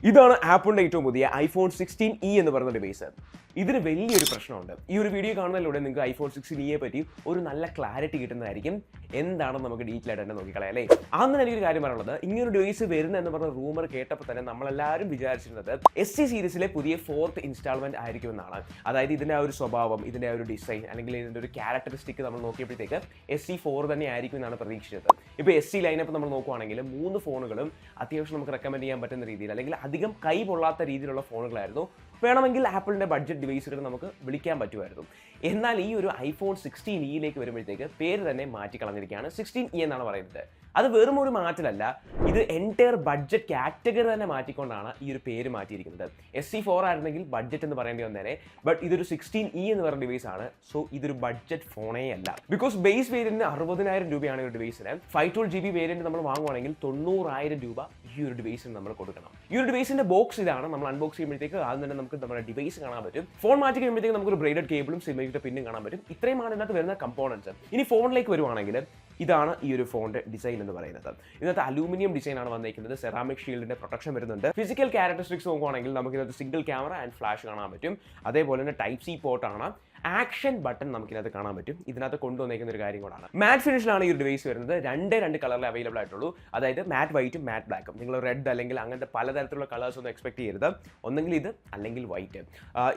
ഇതാണ് ആപ്പിളിന്റെ ഏറ്റവും പുതിയ iPhone 16e എന്ന് പറയുന്ന ഡിവൈസ്. ഇതിന് വലിയൊരു പ്രശ്നമുണ്ട്. ഈ ഒരു വീഡിയോ കാണുന്നതിലൂടെ നിങ്ങൾക്ക് iPhone 16e പറ്റി ഒരു നല്ല ക്ലാരിറ്റി കിട്ടുന്നതായിരിക്കും. എന്താണെന്ന് നമുക്ക് ഡീറ്റെയിൽ ആയിട്ട് തന്നെ നോക്കിക്കളയാം അല്ലേ. അന്ന് എനിക്കൊരു കാര്യം പറയാനുള്ളത്, ഇങ്ങനൊരു ഡിവൈസ് വരുന്ന എന്ന് പറഞ്ഞ റൂമർ കേട്ടപ്പോൾ തന്നെ നമ്മളെല്ലാവരും വിചാരിച്ചിരുന്നത് SE സീരീസിലെ പുതിയ 4th ഇൻസ്റ്റാൾമെന്റ് ആയിരിക്കുമെന്നാണ്. അതായത് ഇതിന്റെ ആ ഒരു സ്വഭാവം, ഇതിന്റെ ആ ഒരു ഡിസൈൻ അല്ലെങ്കിൽ ഇതിന്റെ ഒരു ക്യാരക്ടറിസ്റ്റിക് നമ്മൾ നോക്കിയപ്പോഴത്തേക്ക് SE 4 തന്നെ ആയിരിക്കും എന്നാണ് പ്രതീക്ഷിച്ചത്. ഇപ്പോൾ SE ലൈനപ്പ് നമ്മൾ നോക്കുവാണെങ്കിൽ 3 ഫോണുകളും അത്യാവശ്യം നമുക്ക് റെക്കമെൻഡ് ചെയ്യാൻ പറ്റുന്ന രീതിയിൽ അല്ലെങ്കിൽ അധികം കൈ പൊള്ളാത്ത രീതിയിലുള്ള ഫോണുകളായിരുന്നു. വേണമെങ്കിൽ ആപ്പിളിന്റെ ബഡ്ജറ്റ് ഡിവൈസുകൾ നമുക്ക് വിളിക്കാൻ പറ്റുമായിരുന്നു. എന്നാൽ ഈ ഒരു iPhone 16e വരുമ്പോഴത്തേക്ക് പേര് തന്നെ മാറ്റി കളഞ്ഞിരിക്കുകയാണ്. 16e എന്നാണ് പറയുന്നത്. അത് വെറും ഒരു മാറ്റലല്ല, ഇത് എൻറ്റയർ ബഡ്ജറ്റ് കാറ്റഗറി തന്നെ മാറ്റിക്കൊണ്ടാണ് ഈ ഒരു പേര് മാറ്റിയിരിക്കുന്നത്. SE 4 ആയിരുന്നെങ്കിൽ ബഡ്ജറ്റ് എന്ന് പറയേണ്ടി വന്നേനെ, ബട്ട് ഇതൊരു 16e എന്ന് പറയുന്ന ഡിവൈസ് ആണ്. സോ ഇതൊരു ബഡ്ജറ്റ് ഫോണേ അല്ല. ബിക്കോസ് ബേസ് വേരിയന്റിന് 60,000 രൂപയാണ് ഈ ഒരു ഡിവൈസിന്. 512GB വേരിയന്റ് നമ്മൾ വാങ്ങുവാണെങ്കിൽ 90,000 രൂപ ഈ ഒരു ഡിവൈസിന് നമ്മൾ കൊടുക്കണം. ഈ ഒരു ഡിവൈസിന്റെ ബോക്സ് ഇതാണ്. നമ്മൾ അൺബോക്സ് ചെയ്യുമ്പോഴത്തേക്ക് ആദ്യം തന്നെ നമുക്ക് നമ്മുടെ ഡിവൈസ് കാണാൻ പറ്റും. ഫോൺ മാറ്റി കഴിയുമ്പോഴത്തേക്ക് നമുക്കൊരു ബ്രൈഡഡ് കേബിളും സിമ്മിന്റെ പിന്നും കാണാൻ പറ്റും. ഇത്രയുമാണ് ഇതിനകത്ത് വരുന്ന കമ്പോണൻസ്. ഇനി ഫോണിലേക്ക് വരുവാണെങ്കിൽ ഇതാണ് ഈ ഒരു ഫോണിന്റെ ഡിസൈൻ എന്ന് പറയുന്നത്. ഇതിനകത്ത് അലൂമിനിയം ഡിസൈൻ ആണ് വന്നിരിക്കുന്നത്. സെറാമിക് ഷീൽഡിന്റെ പ്രൊട്ടക്ഷൻ വരുന്നുണ്ട്. ഫിസിക്കൽ ക്യാരക്ടറിസ്റ്റിക്സ് നോക്കുവാണെങ്കിൽ നമുക്ക് ഇതിനകത്ത് സിംഗിൾ ക്യാമറ ആൻഡ് ഫ്ലാഷ് കാണാൻ പറ്റും. അതേപോലെ തന്നെ ടൈപ്പ് സി പോർട്ടാണ്. ആക്ഷൻ ബട്ടൺ നമുക്കിനകത്ത് കാണാൻ പറ്റും. ഇതിനകത്ത് കൊണ്ടുവന്നേക്കുന്ന ഒരു കാര്യം കൂടാണ്. മാറ്റ് ഫിനിഷിലാണ് ഈ ഒരു ഡിവൈസ് വരുന്നത്. രണ്ട് കളറിൽ അവൈലബിൾ ആയിട്ടുള്ളൂ. അതായത് മാറ്റ് വൈറ്റും മാറ്റ് ബ്ലാക്കും. നിങ്ങൾ റെഡ് അല്ലെങ്കിൽ അങ്ങനത്തെ പലതരത്തിലുള്ള കളേഴ്സ് ഒന്നും എക്സ്പെക്ട് ചെയ്യരുത്. ഒന്നെങ്കിൽ ഇത് അല്ലെങ്കിൽ വൈറ്റ്.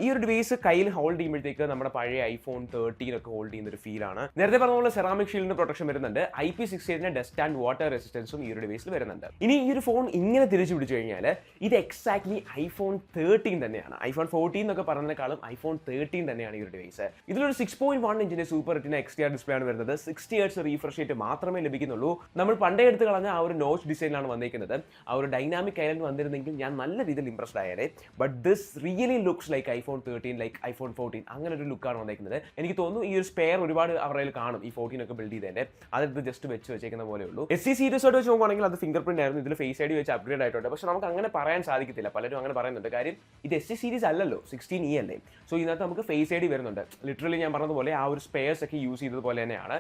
ഈ ഒരു ഡിവൈസ് കയ്യിൽ ഹോൾഡ് ചെയ്യുമ്പോഴത്തേക്ക് നമ്മുടെ പഴയ iPhone 13 ഒക്കെ ഹോൾഡ് ചെയ്യുന്ന ഒരു ഫീലാണ്. നേരത്തെ പറഞ്ഞ പോലെ സെറാമിക് ഷീൽഡിന്റെ പ്രൊട്ടക്ഷൻ വരുന്നുണ്ട്. IP68 ഡസ്റ്റ് ആൻഡ് വാട്ടർ റെസിസ്റ്റൻസും ഈ ഒരു ഡിവൈസിൽ വരുന്നുണ്ട്. ഇനി ഈ ഒരു ഫോൺ ഇങ്ങനെ തിരിച്ചു പിടിച്ചു കഴിഞ്ഞാൽ ഇത് എക്സാക്ട്ലി iPhone 13 തന്നെയാണ്. iPhone 14 എന്നൊക്കെ പറഞ്ഞതിനേക്കാളും iPhone 13 തന്നെയാണ് ഈ ഒരു ഡിവൈസ്. ഇതിലൊരു 6.1 ഇഞ്ചിന്റെ സൂപ്പർ റെറ്റിന XDR ഡിസ്പ്ലേ ആണ് വരുന്നത്. 60 Hz റീഫ്രഷ് റേറ്റ് മാത്രമേ ലഭിക്കുന്നുള്ളൂ. നമ്മൾ പണ്ടേ എടുത്ത് കളഞ്ഞ ആ ഒരു നോച്ച് ഡിസൈനിലാണ് വന്നിരിക്കുന്നത്. ആ ഒരു ഡൈനാമിക് ഐലൻഡ് വന്നിരുന്നെങ്കിൽ ഞാൻ നല്ല രീതിയിൽ ഇംപ്രസ്ഡ് ആയേനെ. But this really looks like iPhone 13, like iPhone 14 അങ്ങനെ ഒരു ലുക്കാണ് വന്നിരിക്കുന്നത്. എനിക്ക് തോന്നുന്നു ഈ ഒരു സ്പെയർ ഒരുപാട് അവരുടെ കാണും. ഈ 14 ഒക്കെ ബിൽഡ് ചെയ്തതിന്റെ അതെടുത്ത് ജസ്റ്റ് വെച്ചേക്കുന്ന പോലെ ഉള്ളൂ. SE സീരീസ് ആയിട്ട് വെച്ച് നോക്കുകയാണെങ്കിൽ അത് ഫിംഗർ പ്രിന്റ് ആയിരുന്നു. ഇതിൽ ഫേസ് ഐഡി വെച്ച് അപ്ഗ്രേഡ് ആയിട്ടുണ്ട്. പക്ഷെ നമുക്ക് അങ്ങനെ പറയാൻ സാധിക്കത്തില്ല. പലരും അങ്ങനെ പറയുന്നുണ്ട്. കാര്യം ഇത് SE സീരീസ് അല്ലല്ലോ, 16e അല്ലേ. സോ ഇതിനകത്ത് നമുക്ക് ഫേസ് ഐഡി വരുന്നുണ്ട്. ലിറ്ററലി ഞാൻ പറഞ്ഞതുപോലെ ആ ഒരു സ്പെയർസ് ഒക്കെ യൂസ് ചെയ്തതുപോലെ തന്നെയാണ്.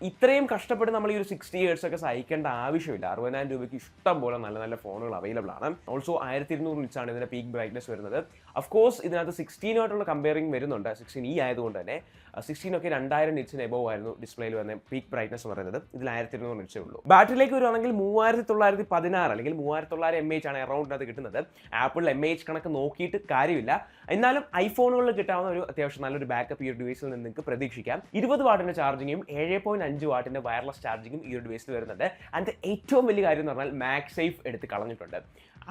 ഇത്രയും കഷ്ടപ്പെട്ട് നമ്മൾ ഈ ഒരു 60 Hz ഒക്കെ സഹിക്കേണ്ട ആവശ്യമില്ല. 60,000 രൂപയ്ക്ക് ഇഷ്ടം പോലെ നല്ല നല്ല ഫോണുകൾ അവൈലബിൾ ആണ്. ഓൾസോ 1200 നിറ്റ്സാണ് ഇതിന്റെ പീക്ക് ബ്രൈറ്റ്നസ് വരുന്നത്. അഫ്കോഴ്സ് ഇതിനകത്ത് 16 ആയിട്ടുള്ള കമ്പയറിംഗ് വരുന്നുണ്ട്. 16e ആയതുകൊണ്ട് തന്നെ 16 ഒക്കെ 2000 നിറ്റ്സിന് എബോവ് ആയിരുന്നു ഡിസ്പ്ലേയിൽ വന്ന പീക്ക് ബ്രൈറ്റ്നസ് പറയുന്നത്. ഇതിൽ 1200 നിറ്റ്സേ ഉള്ളൂ. ബാറ്ററിയിലേക്ക് വരുവാണെങ്കിൽ 3916 അല്ലെങ്കിൽ 3900 mAh ആണ് അറൗണ്ടിനകത്ത് കിട്ടുന്നത്. ആപ്പിൾ mAh കണക്ക് നോക്കിയിട്ട് കാര്യമില്ല. എന്നാലും ഐഫോണുകളിൽ കിട്ടാവുന്ന ഒരു അത്യാവശ്യം നല്ലൊരു ബാക്കപ്പ് ഈ ഒരു ഡിവൈസിൽ നിന്ന് നിങ്ങൾക്ക് പ്രതീക്ഷിക്കാം. 20 വാട്ടിന്റെ ചാർജിങ്ങും 7.5 വാട്ടിന്റെ വയർലെസ് ചാർജിങ്ങും ഈ ഒരു ഡിവൈസിൽ വരുന്നുണ്ട്. ആൻഡ് ഏറ്റവും വലിയ കാര്യം എന്ന് പറഞ്ഞാൽ മാഗ് സേഫ് എടുത്ത് കളഞ്ഞിട്ടുണ്ട്.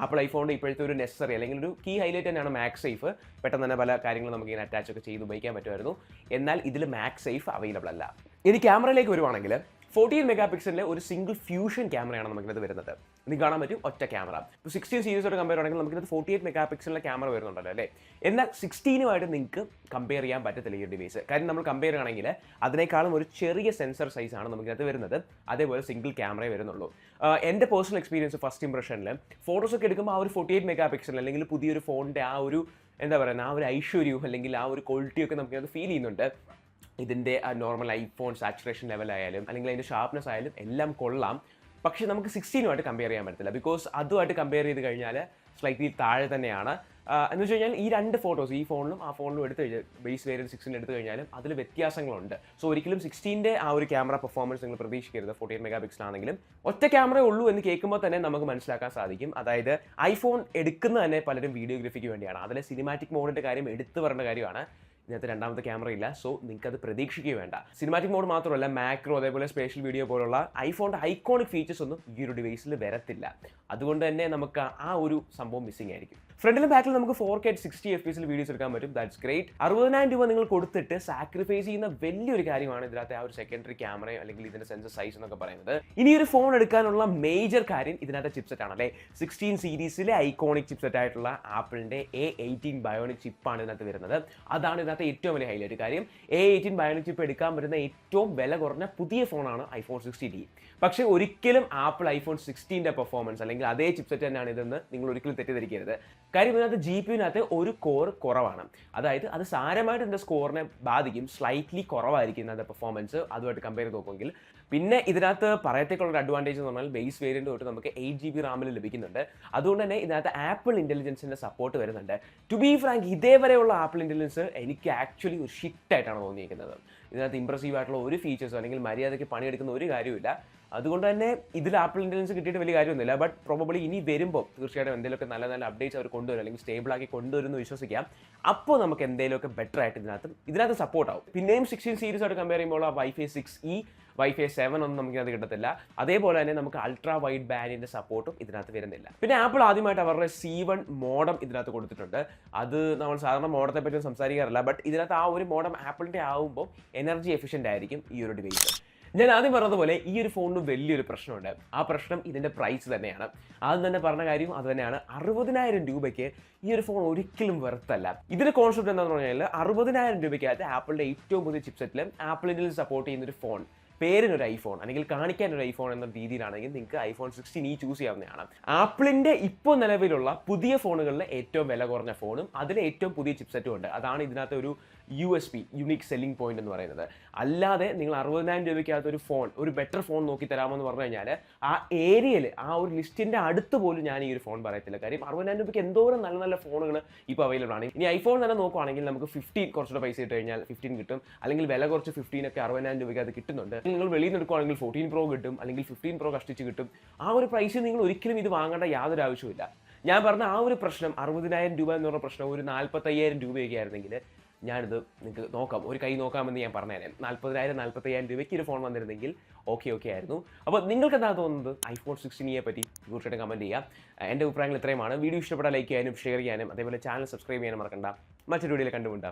ആപ്പിൾ ഐഫോണിന്റെ ഇപ്പോഴത്തെ ഒരു നെസസറി അല്ലെങ്കിൽ ഒരു കീ ഹൈലൈറ്റ് തന്നെയാണ് മാഗ് സേഫ്. പെട്ടെന്ന് തന്നെ പല കാര്യങ്ങളും നമുക്ക് ഇങ്ങനെ അറ്റാച്ച് ഒക്കെ ചെയ്ത് ഉപയോഗിക്കാൻ പറ്റുമായിരുന്നു. എന്നാൽ ഇതിൽ മാഗ് സേഫ് അവൈലബിൾ അല്ല. ഇനി ക്യാമറയിലേക്ക് വരുവാണെങ്കിൽ 14 മെഗാ പിക്സലിലെ ഒരു സിംഗിൾ ഫ്യൂഷൻ ക്യാമറയാണ് നമുക്കിത് വരുന്നത്. നിങ്ങൾക്ക് കാണാൻ പറ്റും ഒറ്റ ക്യാമറ. ഇപ്പോൾ 16 സീരീസോട് കമ്പയർ ആണെങ്കിൽ നമുക്കിത് 48 മെഗാ പിക്സലിലെ ക്യാമറ വരുന്നുണ്ടല്ലോ അല്ലേ. എന്നാൽ 16 നിങ്ങൾക്ക് കമ്പയർ ചെയ്യാൻ പറ്റത്തില്ല ഈ ഡിവൈസ്. കാര്യം നമ്മൾ കമ്പയർ ചെയ്യുകയാണെങ്കിൽ അതിനേക്കാളും ഒരു ചെറിയ സെൻസർ സൈസാണ് നമുക്കിത് വരുന്നത്. അതേപോലെ സിംഗിൾ ക്യാമറയെ വരുന്നുള്ളൂ. എൻ്റെ പേഴ്സണൽ എക്സ്പീരിയൻസ് ഫസ്റ്റ് ഇംപ്രഷനിൽ ഫോട്ടോസ് ഒക്കെ എടുക്കുമ്പോൾ ആ ഒരു 48 മെഗാ പിക്സൽ അല്ലെങ്കിൽ പുതിയൊരു ഫോണിൻ്റെ ആ ഒരു എന്താ പറയുക ആ ഒരു ഐശ്വര്യവും അല്ലെങ്കിൽ ആ ഒരു ക്വാളിറ്റിയൊക്കെ നമുക്കത് ഫീൽ ചെയ്യുന്നുണ്ട്. ഇതിൻ്റെ നോർമൽ ഐഫോൺ സാച്ചുറേഷൻ ലെവലായാലും അല്ലെങ്കിൽ അതിൻ്റെ ഷാർപ്നെസ് ആയാലും എല്ലാം കൊള്ളാം. പക്ഷേ നമുക്ക് 16 കമ്പയർ ചെയ്യാൻ പറ്റത്തില്ല. ബിക്കോസ് അതുമായിട്ട് കമ്പയർ ചെയ്ത് കഴിഞ്ഞാൽ സ്ലൈറ്റ്ലി താഴെ തന്നെയാണ്. എന്ന് വെച്ച് കഴിഞ്ഞാൽ ഈ രണ്ട് ഫോട്ടോസ് ഈ ഫോണിലും ആ ഫോണിലും എടുത്തു കഴിഞ്ഞാൽ ബേസ് വേരിയൻറ്റ് 16 എടുത്തു കഴിഞ്ഞാലും അതിൽ വ്യത്യാസങ്ങളുണ്ട്. സോ ഒരിക്കലും 16 ആ ഒരു ക്യാമറ പെർഫോമൻസ് നിങ്ങൾ പ്രതീക്ഷിക്കരുത്. 48 മെഗാ പിക്സൽ ആണെങ്കിലും ഒറ്റ ക്യാമറ ഉള്ളൂ എന്ന് കേൾക്കുമ്പോൾ തന്നെ നമുക്ക് മനസ്സിലാക്കാൻ സാധിക്കും. അതായത് ഐഫോൺ എടുക്കുന്നത് തന്നെ പലരും വീഡിയോഗ്രാഫിക്ക് വേണ്ടിയാണ്. അതിലെ സിനിമാറ്റിക് മോഡിൻ്റെ കാര്യം എടുത്തു പറയേണ്ട കാര്യമാണ്. ഇതിനകത്ത് രണ്ടാമത്തെ ക്യാമറ ഇല്ല. സോ നിങ്ങൾക്ക് അത് പ്രതീക്ഷിക്കുക വേണ്ട. സിനിമാറ്റിക് മോഡ് മാത്രമല്ല മാക്രോ അതേപോലെ സ്പെഷ്യൽ വീഡിയോ പോലുള്ള ഐഫോണിൻ്റെ ഐക്കോണിക് ഫീച്ചേഴ്സ് ഒന്നും ഈ ഒരു ഡിവൈസിൽ വരത്തില്ല. അതുകൊണ്ട് തന്നെ നമുക്ക് ആ ഒരു സംഭവം മിസ്സിംഗ് ആയിരിക്കും. ഫ്രണ്ടിലും ബാക്കിലും നമുക്ക് 4K 60 FPS വീഡിയോസ് എടുക്കാൻ പറ്റും. That's great. 60,000 രൂപ നിങ്ങൾ കൊടുത്തിട്ട് സാക്രിഫൈസ് ചെയ്യുന്ന വലിയൊരു കാര്യമാണ് ഇതിനകത്ത് ആ ഒരു സെക്കൻഡറി ക്യാമറയോ അല്ലെങ്കിൽ ഇതിന്റെ സെൻസർ സൈസ് എന്നൊക്കെ പറയുന്നത്. ഇനി ഒരു ഫോൺ എടുക്കാനുള്ള മേജർ കാര്യം ഇതിനകത്ത് ചിപ്സെറ്റ് ആണ് അല്ലേ. 16 സീരീസിലെ ഐക്കോണിക് ചിപ്സെറ്റ് ആയിട്ടുള്ള ആപ്പിളിന്റെ A18 ബയോണിക് ചിപ്പാണ് ഇതിനകത്ത് വരുന്നത്. അതാണ് ഇതിനകത്ത് ഏറ്റവും വലിയ ഹൈലൈറ്റ് കാര്യം. A18 ബയോണിക് ചിപ്പ് എടുക്കാൻ പറ്റുന്ന ഏറ്റവും വില കുറഞ്ഞ പുതിയ ഫോണാണ് iPhone 16e. പക്ഷേ ഒരിക്കലും ആപ്പിൾ iPhone 16ന്റെ പെർഫോമൻസ് അല്ലെങ്കിൽ അതേ ചിപ്സെറ്റ് തന്നെയാണ് ഇതെന്ന് നിങ്ങൾ ഒരിക്കലും തെറ്റിദ്ധരിക്കരുത്. കാര്യം ഇതിനകത്ത് GPU-നകത്ത് ഒരു കോർ കുറവാണ്. അതായത് അത് സാരമായിട്ട് ഇതിൻ്റെ സ്കോറിനെ ബാധിക്കും. സ്ലൈറ്റ്ലി കുറവായിരിക്കും ഇതിനകത്ത് പെർഫോമൻസ് അതുമായിട്ട് കമ്പയർ ചെയ്ത് നോക്കുമെങ്കിൽ. പിന്നെ ഇതിനകത്ത് പറയത്തേക്കുള്ള ഒരു അഡ്വാൻറ്റേജ് എന്ന് പറഞ്ഞാൽ ബേസ് വേരിയൻ്റ് തൊട്ട് നമുക്ക് 8GB റാമിൽ ലഭിക്കുന്നുണ്ട്. അതുകൊണ്ട് തന്നെ ഇതിനകത്ത് ആപ്പിൾ ഇൻ്റലിജൻസിൻ്റെ സപ്പോർട്ട് വരുന്നുണ്ട്. ടു ബി ഫ്രാങ്ക്, ഇതേവരെയുള്ള ആപ്പിൾ ഇൻ്റലിജൻസ് എനിക്ക് ആക്ച്വലി ഒരു ഷിറ്റായിട്ടാണ് തോന്നിയിരിക്കുന്നത്. ഇതിനകത്ത് ഇംപ്രസീവ് ആയിട്ടുള്ള ഒരു ഫീച്ചേഴ്സോ അല്ലെങ്കിൽ മര്യാദയ്ക്ക് പണിയെടുക്കുന്ന ഒരു കാര്യമില്ല. അതുകൊണ്ട് തന്നെ ഇതിൽ ആപ്പിൾ ഇൻ്റലിജൻസ് കിട്ടിയിട്ട് വലിയ കാര്യമൊന്നുമില്ല. ബട്ട് പ്രോബബ്ലി ഇനി വരുമ്പോൾ തീർച്ചയായിട്ടും എന്തെങ്കിലുമൊക്കെ നല്ല നല്ല അപ്ഡേറ്റ്സ് അവർ കൊണ്ടുവരും അല്ലെങ്കിൽ സ്റ്റേബിളാക്കി കൊണ്ടുവരുമെന്ന് വിശ്വസിക്കാം. അപ്പോൾ നമുക്ക് എന്തെങ്കിലുമൊക്കെ ബെറ്റർ ആയിട്ട് ഇതിനകത്ത് സപ്പോർട്ട് ആവും. പിന്നെയും 16 സീരീസായിട്ട് കമ്പയർ ചെയ്യുമ്പോൾ Wi-Fi 6E Wi-Fi 7 ഒന്നും നമുക്കത് കിട്ടത്തില്ല. അതേപോലെ തന്നെ നമുക്ക് അൾട്രാ വൈഡ് ബാൻഡിൻ്റെ സപ്പോർട്ടും ഇതിനകത്ത് വരുന്നില്ല. പിന്നെ ആപ്പിൾ ആദ്യമായിട്ട് അവരുടെ C1 മോഡം ഇതിനകത്ത് കൊടുത്തിട്ടുണ്ട്. അത് നമ്മൾ സാധാരണ മോഡത്തെ പറ്റി സംസാരിക്കാറില്ല. ബട്ട് ഇതിനകത്ത് ആ ഒരു മോഡം ആപ്പിളിൻ്റെ ആകുമ്പോൾ എനർജി എഫിഷ്യൻ്റ് ആയിരിക്കും ഈ ഒരു ഡിവൈസ്. ഞാൻ ആദ്യം പറഞ്ഞതുപോലെ ഈ ഒരു ഫോണിന് വലിയൊരു പ്രശ്നമുണ്ട്. ആ പ്രശ്നം ഇതിൻ്റെ പ്രൈസ് തന്നെയാണ്. ആദ്യം തന്നെ പറഞ്ഞ കാര്യം അത് തന്നെയാണ്. 60,000 രൂപയ്ക്ക് ഈ ഒരു ഫോൺ ഒരിക്കലും വെറുത്തല്ല. ഇതിൻ്റെ കോൺസെപ്റ്റ് എന്താണെന്ന് പറഞ്ഞാൽ 60,000 രൂപയ്ക്കകത്ത് ആപ്പിളിൻ്റെ ഏറ്റവും പുതിയ ചിപ്സെറ്റിൽ ആപ്പിളിൽ സപ്പോർട്ട് ചെയ്യുന്നൊരു ഫോൺ, പേരിനൊരു ഐഫോൺ അല്ലെങ്കിൽ കാണിക്കാനൊരു ഐഫോൺ എന്ന രീതിയിലാണെങ്കിൽ നിങ്ങൾക്ക് iPhone 16e ചൂസ് ചെയ്യാവുന്നതാണ്. ആപ്പിളിൻ്റെ ഇപ്പോൾ നിലവിലുള്ള പുതിയ ഫോണുകളിലെ ഏറ്റവും വില കുറഞ്ഞ ഫോണും അതിലെ ഏറ്റവും പുതിയ ചിപ്സെറ്റും ഉണ്ട്. അതാണ് ഇതിനകത്ത് ഒരു USP, യുണീക്ക് സെല്ലിംഗ് പോയിന്റ് എന്ന് പറയുന്നത്. അല്ലാതെ നിങ്ങൾ 60,000 രൂപയ്ക്കകത്ത് ഒരു ഫോൺ, ഒരു ബെറ്റർ ഫോൺ നോക്കി തരാമെന്ന് പറഞ്ഞു കഴിഞ്ഞാൽ ആ ഏരിയയിൽ ആ ഒരു ലിസ്റ്റിൻ്റെ അടുത്ത് പോലും ഞാൻ ഈ ഒരു ഫോൺ പറയത്തില്ല. കാര്യം 60,000 രൂപയ്ക്ക് എന്തോരം നല്ല നല്ല ഫോണുകൾ ഇപ്പോൾ അവൈലബിൾ ആണ്. ഇനി ഐഫോൺ തന്നെ നോക്കുവാണെങ്കിൽ നമുക്ക് 15 കുറച്ചുകൂടെ പൈസ ഇട്ട് കഴിഞ്ഞാൽ 15 കിട്ടും. അല്ലെങ്കിൽ വില കുറച്ച് 15 ഒക്കെ 60,000 രൂപയ്ക്ക് അത് കിട്ടുന്നുണ്ട്. നിങ്ങൾ വെളിയിൽ നിന്ന് എടുക്കുകയാണെങ്കിൽ 14 Pro കിട്ടും, അല്ലെങ്കിൽ 15 Pro കഷ്ടിച്ച് കിട്ടും. ആ ഒരു പ്രൈസിൽ നിങ്ങൾ ഒരിക്കലും ഇത് വാങ്ങേണ്ട യാതൊരു ആവശ്യമില്ല. ഞാൻ പറഞ്ഞ ആ ഒരു പ്രശ്നം 60,000 രൂപ എന്ന് പറഞ്ഞ പ്രശ്നം ഒരു 45,000 രൂപയൊക്കെ ആയിരുന്നെങ്കിൽ ഞാനിത് നിങ്ങൾക്ക് നോക്കാം, ഒരു കൈ നോക്കാമെന്ന് ഞാൻ പറഞ്ഞുതരാം. 40,000-45,000 രൂപയ്ക്ക് ഒരു ഫോൺ വന്നിരുന്നെങ്കിൽ ഓക്കെ ആയിരുന്നു. അപ്പോൾ നിങ്ങൾക്ക് എന്താ തോന്നുന്നത് iPhone 16e പറ്റി തീർച്ചയായിട്ടും കമൻറ്റ് ചെയ്യാം. എൻ്റെ അഭിപ്രായങ്ങൾ ഇത്രയുമാണ്. വീഡിയോ ഇഷ്ടപ്പെട്ടാൽ ലൈക്ക് ചെയ്യാനും ഷെയർ ചെയ്യാനും അതേപോലെ ചാനൽ സബ്സ്ക്രൈബ് ചെയ്യാനും മറക്കണ്ട. മറ്റൊരു വീഡിയോയിൽ കണ്ടുമുട്ടാം.